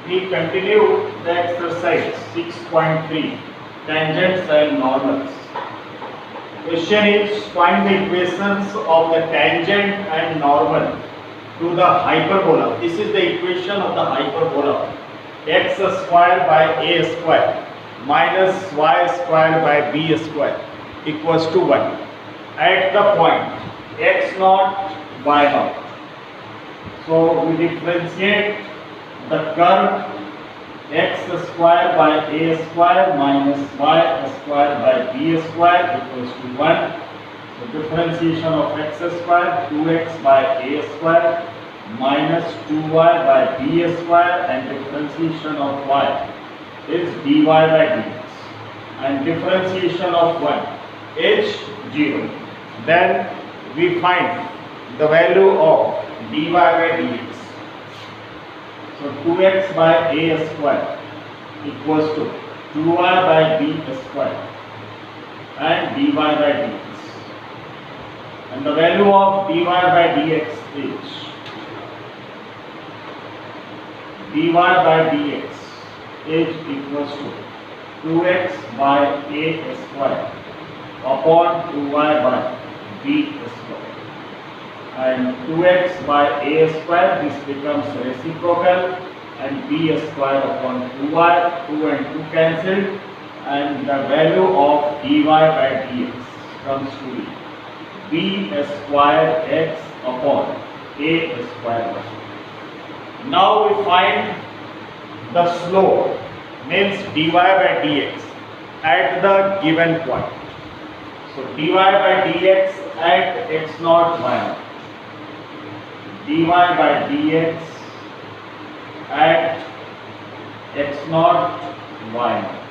We continue the exercise 6.3, tangents and normals. Question is, find the equations of the tangent and normal to the hyperbola. This is the equation of the hyperbola. X square by a square minus y square by b square equals to 1. At the point x naught, y naught. So we differentiate the curve x square by a square minus y square by b square equals to 1. So differentiation of x square, 2x by a square minus 2y by b square, and differentiation of y is dy by dx, and differentiation of 1 is 0. Then we find the value of dy by dx. So 2x by a square equals to 2y by b square and dy by dx. And the value of dy by dx is dy by dx is equals to 2x by a square upon 2y by b square. And 2x by a square, this becomes reciprocal, and b square upon 2y, 2 and 2 cancelled, and the value of dy by dx comes to be b square x upon a square y. Now we find the slope, means dy by dx at the given point. So dy by dx at x naught, y naught. Dy by dx at x naught, y naught.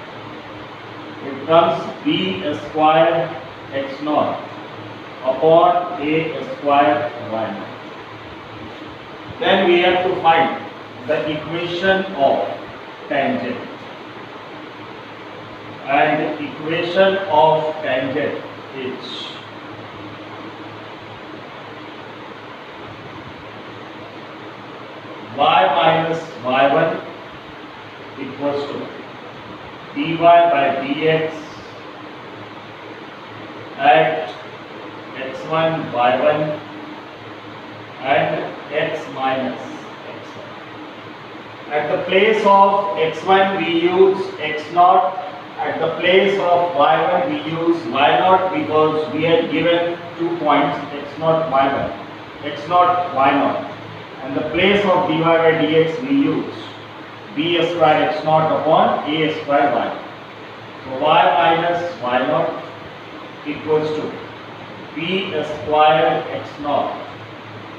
It comes b square x naught upon a square y naught. Then we have to find the equation of tangent. And the equation of tangent is y minus y1 equals to dy by dx at x1 y1 and x minus x1. At the place of x1 we use x naught. At the place of y1 we use y naught, because we had given 2 points, x naught y1, x naught y naught. And the place of dy by dx we use b square x naught upon a square y. So y minus y naught equals to b square x naught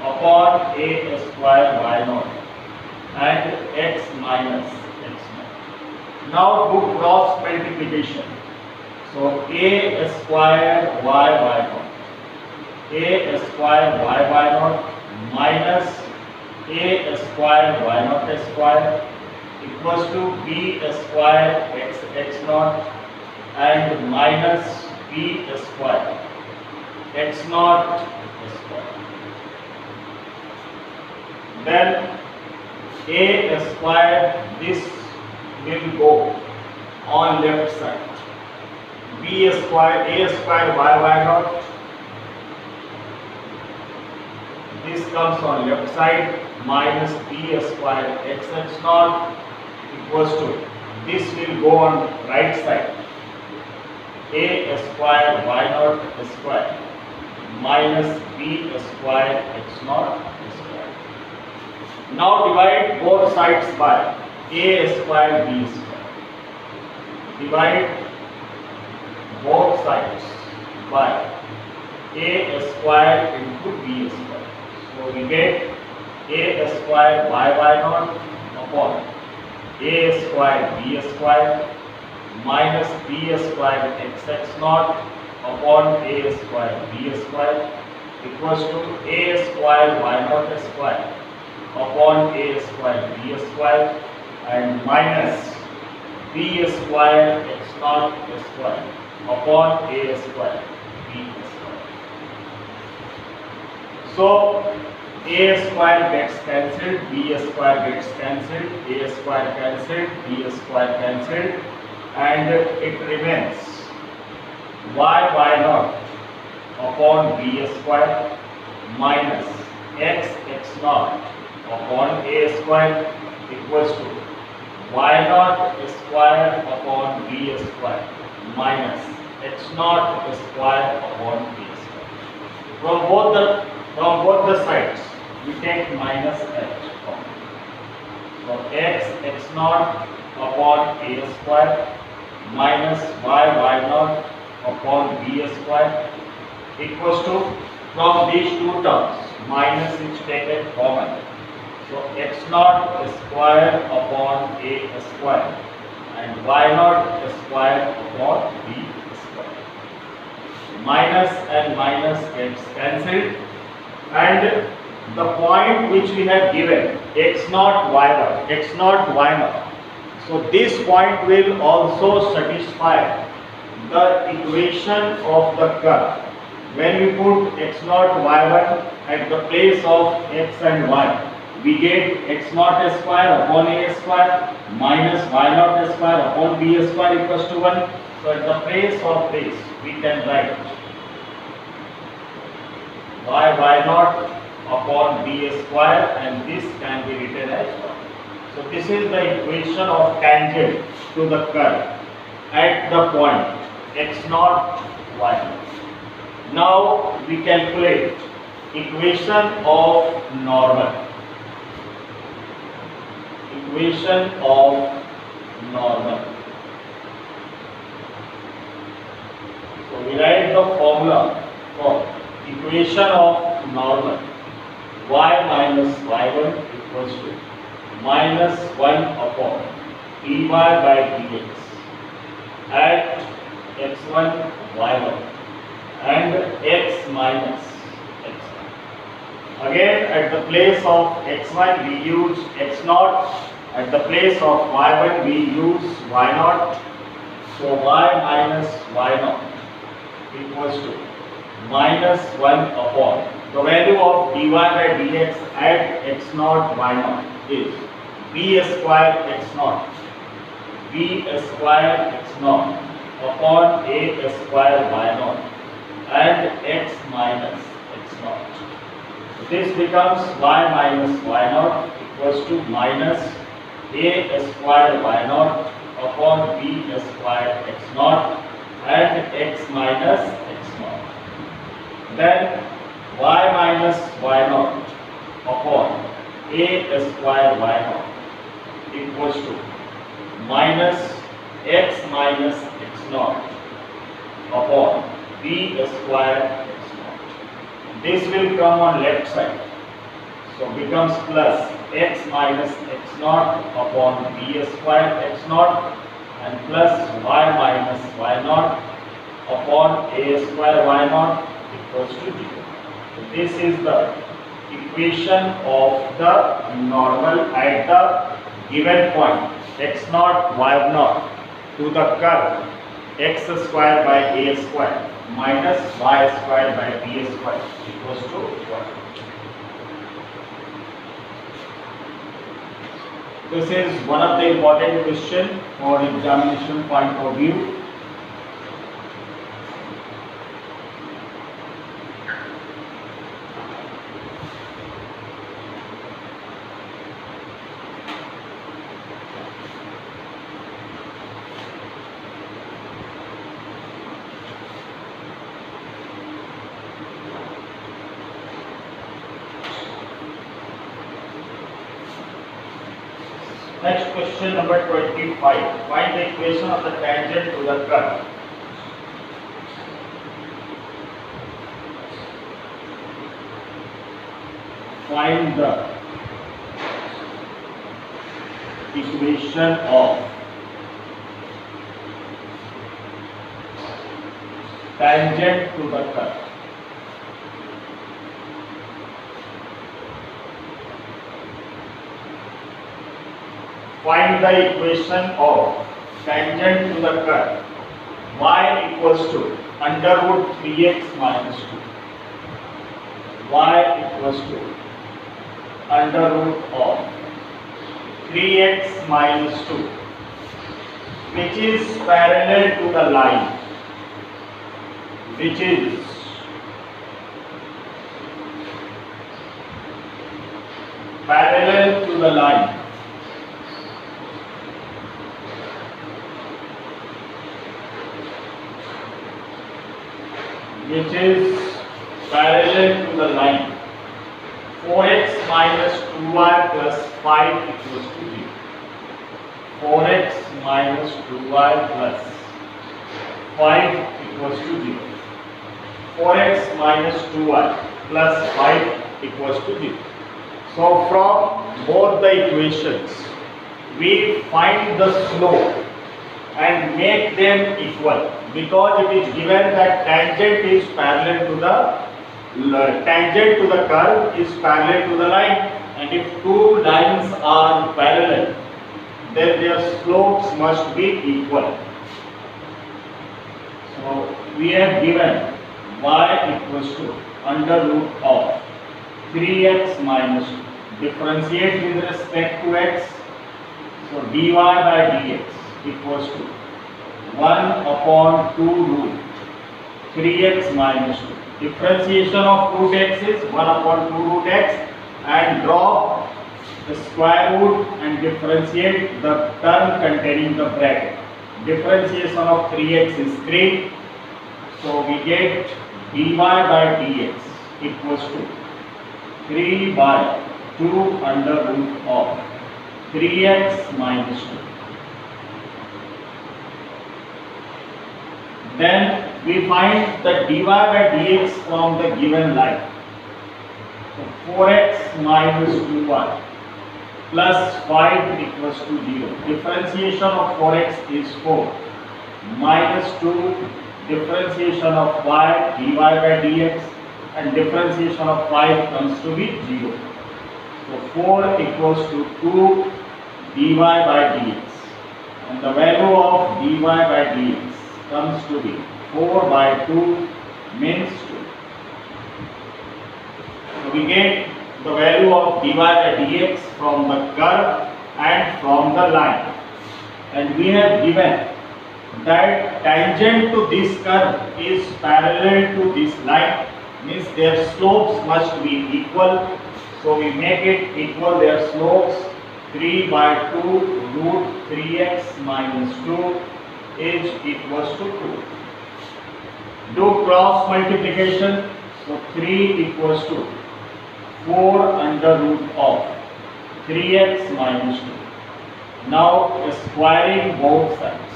upon a square y naught and x minus x naught. Now do cross multiplication. So a square y naught, a square y naught minus a square y naught square equals to b square x naught and minus b square x naught square. Then a square, this will go on left side. B square, a square y naught, this comes on left side, minus b square x naught equals to, this will go on right side, a square y naught square minus b square x naught square. Now divide both sides by a square b square. Divide both sides by a square into b square. So we get a square y naught upon a square b square minus b square x naught upon a square b square equals to a square y naught square upon a square b square and minus b square x naught square upon a square b square. So A square gets cancelled, B square gets cancelled, A square cancelled, B square cancelled, and it remains y naught upon B square minus x naught upon A square equals to y naught square upon B square minus x naught square upon B square. From both the sides we take minus h. So x naught upon A square minus y naught upon B square equals to, from these two terms minus is taken common. So x naught square upon A square and y naught square upon B square. Minus and minus gets cancelled, and the point which we have given x naught y naught. So this point will also satisfy the equation of the curve. When we put x naught y1 at the place of x and y, we get x naught square upon A square minus y naught square upon B square equals to 1. So at the place of this we can write y naught upon B square, and this can be written as 1. So this is the equation of tangent to the curve at the point x naught y naught. Now we calculate equation of normal. Equation of normal. So we write the formula for equation of normal. Y minus y1 equals to minus 1 upon dy by dx at x1 y1 and x minus x1. Again, at the place of x1 we use x naught, at the place of y1 we use y naught. So y minus y naught equals to minus 1 upon the value of dy by dx at x naught y naught is b square x naught upon a square y naught and x minus x naught. So this becomes y minus y naught equals to minus a square y naught upon b square x naught and x minus x naught. Then y minus y naught upon a square y naught equals to minus x minus x naught upon b square x naught. This will come on left side. So becomes plus x minus x naught upon b square x naught and plus y minus y naught upon a square y naught equals to 0. So this is the equation of the normal at the given point x naught y naught to the curve x square by a square minus y square by b square equals to 1. This is one of the important question for examination point of view. Next question number 25. Find the equation of the tangent to the curve. Find the equation of tangent to the curve. Find the equation of tangent to the curve. Y equals to under root 3x minus 2. Y equals to under root of 3x minus 2, which is parallel to the line, which is parallel to the line. Which is parallel to the line. 4x minus 2y plus 5 equals to 0. 4x minus 2y plus 5 equals to 0. 4x minus 2y plus 5 equals to 0. So from both the equations, we find the slope and make them equal, because it is given that tangent is parallel to the curve is parallel to the line, and if two lines are parallel, then their slopes must be equal. So we have given y equals to under root of 3x minus 2. Differentiate with respect to x. So dy by dx equals to 1 upon 2 root 3x minus 2. Differentiation of root x is 1 upon 2 root x, and drop the square root and differentiate the term containing the bracket. Differentiation of 3x is 3. So we get dy by dx equals to 3 by 2 under root of 3x minus 2. Then we find the dy by dx from the given line. So 4x minus 2y plus 5 equals to 0. Differentiation of 4x is 4. Minus 2, differentiation of y dy by dx, and differentiation of 5 comes to be 0. So 4 equals to 2 dy by dx, and the value of dy by dx comes to be 4 by 2 means 2. So we get the value of dy by dx from the curve and from the line, and we have given that tangent to this curve is parallel to this line, means their slopes must be equal. So we make it equal their slopes. 3 by 2 root 3x minus 2 is equals to 2. Do cross multiplication. So 3 equals to 4 under root of 3x minus 2. Now squaring both sides.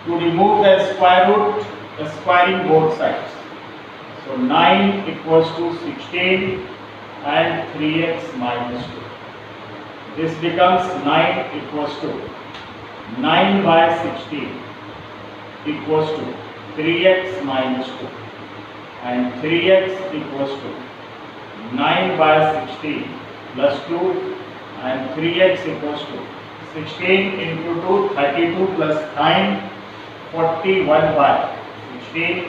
To remove the square root, squaring both sides. So 9 equals to 16 and 3x minus 2. This becomes 9 equals to 9 by 16 equals to 3x minus 2, and 3x equals to 9 by 16 plus 2, and 3x equals to 16 into 2, 32 plus 9, 41 by 16,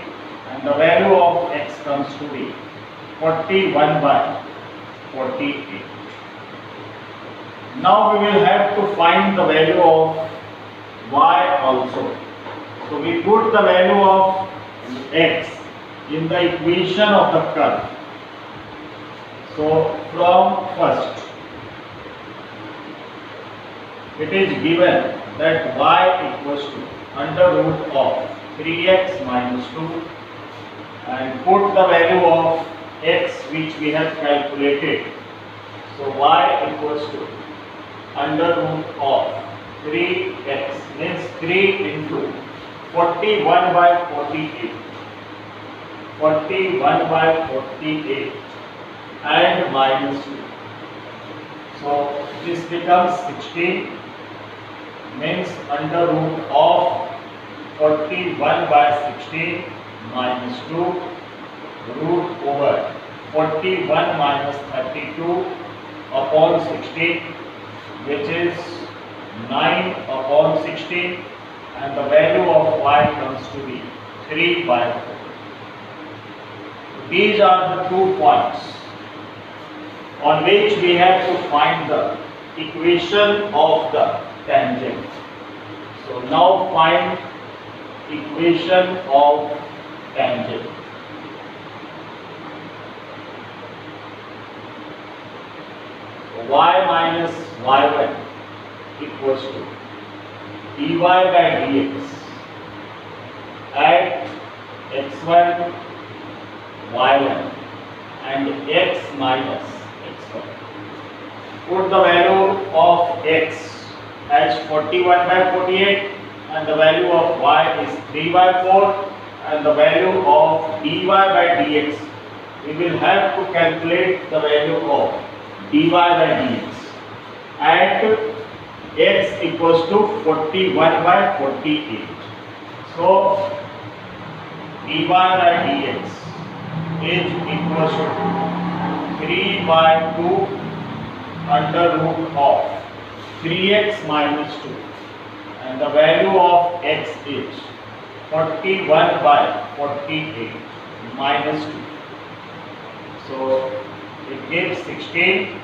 and the value of x comes to be 41 by 48. Now we will have to find the value of y also. So we put the value of x in the equation of the curve. So from first, it is given that y equals to under root of 3x minus 2, and put the value of x which we have calculated. So y equals to under root of 3x means 3 into 41 by 48. 41 by 48 and minus 2. So this becomes 16, means under root of 41 by 16 minus 2 root over 41 minus 32 upon 16, which is 9 upon 16, and the value of y comes to be 3 by 4. These are the 2 points on which we have to find the equation of the tangent. So now find equation of tangent. Y minus y1 equals to dy by dx at x1 y1 and x minus x1. Put the value of x as 41 by 48 and the value of y is 3 by 4 and the value of dy by dx. We will have to calculate the value of dy by dx at x equals to 41 by 48. So dy by dx is equals to 3 by 2 under root of 3x minus 2 and the value of x is 41 by 48 minus 2. So it gives 16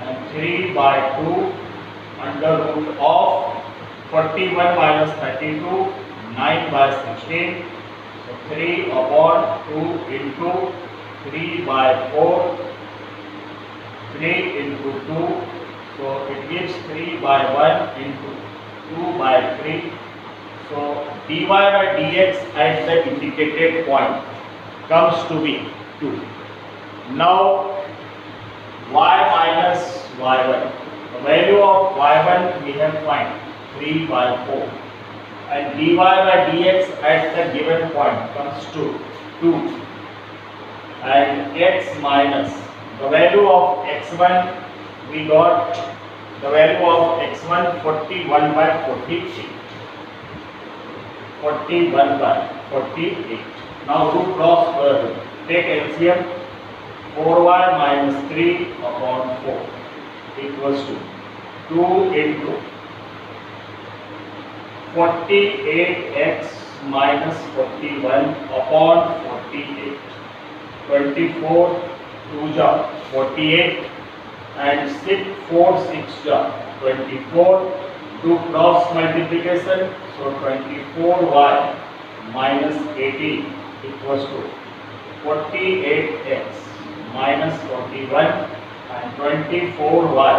and 3 by 2 under root of 41 minus 32, 9 by 16. So 3 upon 2 into 3 by 4, 3 into 2. So it gives 3 by 1 into 2 by 3. So dy by dx at the indicated point comes to be 2. Now y minus y1. The value of y1 we have find 3 by 4 and dy by dx at the given point comes to 2 and x minus the value of x1 we got the value of x1 41 by 48. 41 by 48. Now root cross take LCM. 4y minus 3 upon 4 equals to 2 into 48x minus 41 upon 48. 24 2 ja 48 and 6 4 6 ja 24. Do cross multiplication, so 24y minus 18 equals to 48x minus 41 and 24y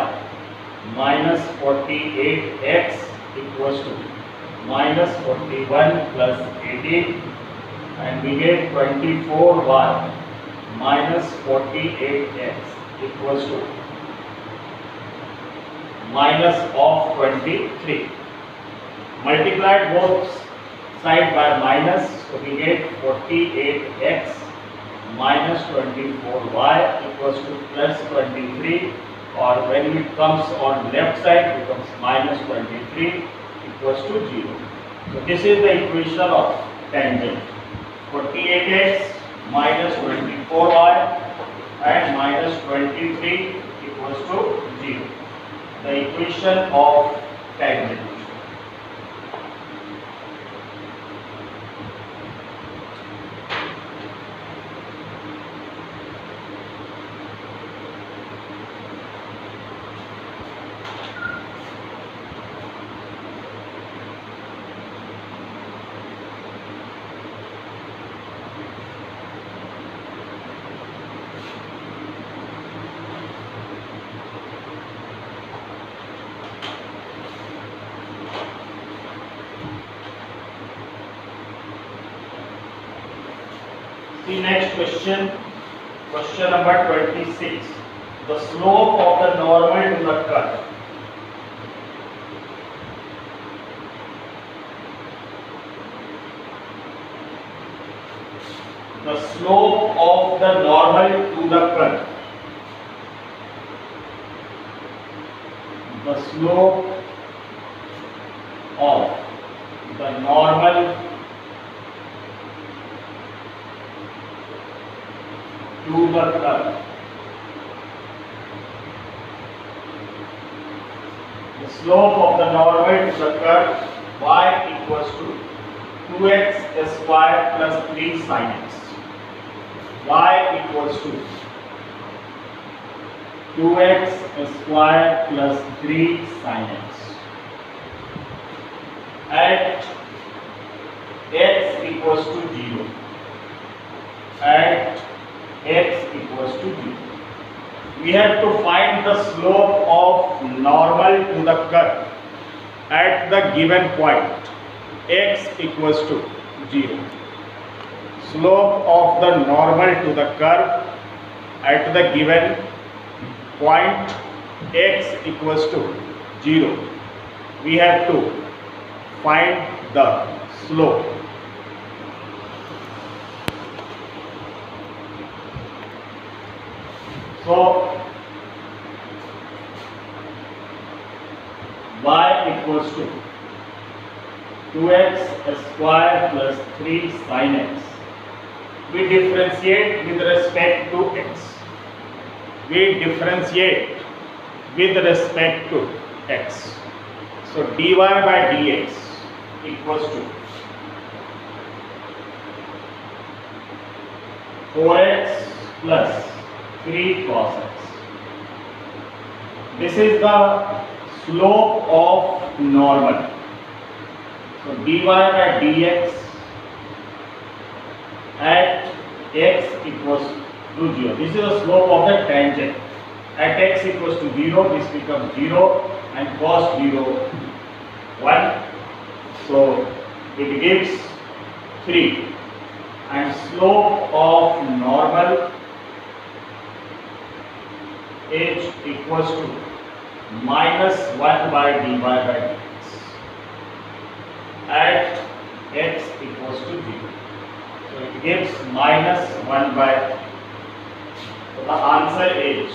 minus 48x equals to minus 41 plus 18 and we get 24y minus 48x equals to minus of 23. Multiplied both side by minus, so we get 48x minus 24y equals to plus 23, or when it comes on left side becomes minus 23 equals to 0. So this is the equation of tangent. 48x minus 24y and minus 23 equals to 0. The equation of tangent. The next question, question number 26. The slope of the normal to the curve. The slope of the normal to the curve. The slope of the normal to the curve. The slope of the normal to the curve y equals to 2x square plus 3 sin x. Y equals to 2x square plus 3 sin x. At x equals to 0. At x equals to 0. We have to find the slope of normal to the curve at the given point x equals to 0. Slope of the normal to the curve at the given point x equals to 0. We have to find the slope. So y equals to 2x square plus 3 sin x. We differentiate with respect to x. We differentiate with respect to x. So dy by dx equals to 4x plus 3 cos x. This is the slope of normal. So dy by dx at x equals to 0. This is the slope of the tangent. At x equals to 0, this becomes 0 and cos 0 1. So it gives 3. And slope of normal is equals to minus 1 by dy by dx at x equals to 0. So it gives minus 1 by. So the answer is,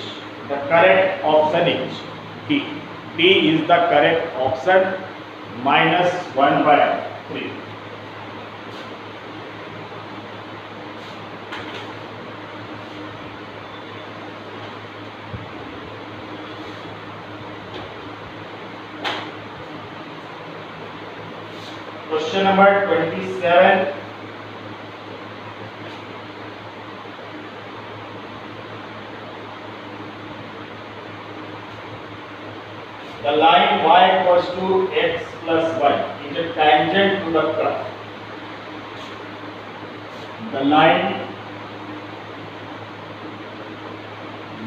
the correct option is D. D is the correct option, minus 1 by 3. Question number 27. The line y equals to x plus 1 is a tangent to the curve. The line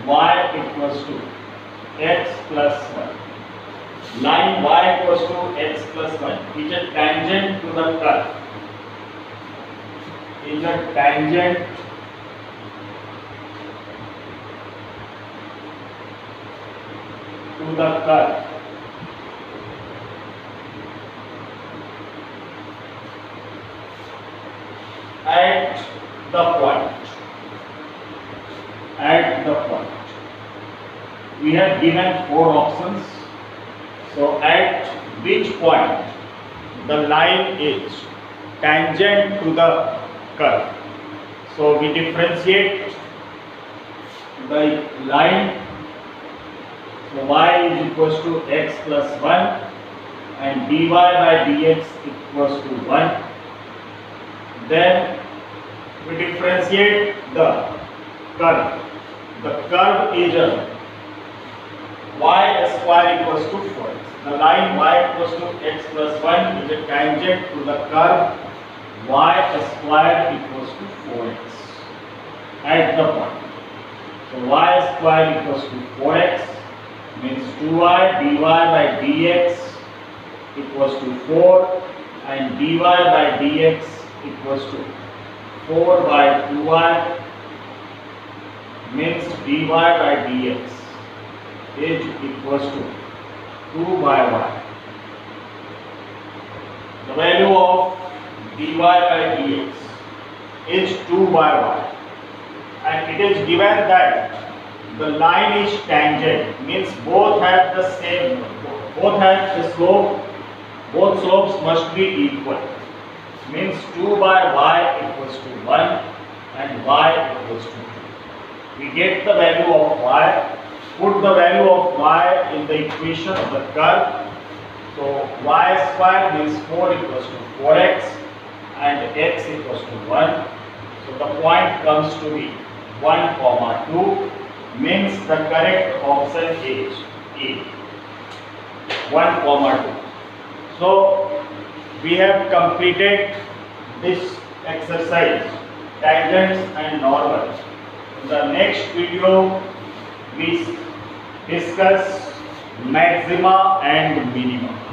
y equals to x plus 1. Line y equals to x plus 1 is a tangent to the curve. Is a tangent to the curve. At the point. At the point. We have given 4 options. So at which point the line is tangent to the curve? So we differentiate the line. So y is equals to x plus 1 and dy by dx equals to 1. Then we differentiate the curve. The curve is y square equals to 4x. The line y equals to x plus 1 is a tangent to the curve y square equals to 4x at the point. So y square equals to 4x means 2y dy by dx equals to 4 and dy by dx equals to 4 by 2y means dy by dx is equals to 2 by y. The value of dy by dx is 2 by y, and it is given that the line is tangent, means both have the same, both have the slope, both slopes must be equal, means 2 by y equals to 1 and y equals to 2. We get the value of y, put the value of y in the equation of the curve. So y square means 4 equals to 4x and x equals to 1. So the point comes to be 1, 2. means the correct option is A. 1, 2. So we have completed this exercise, tangents and normals. In the next video we discuss maxima and minima.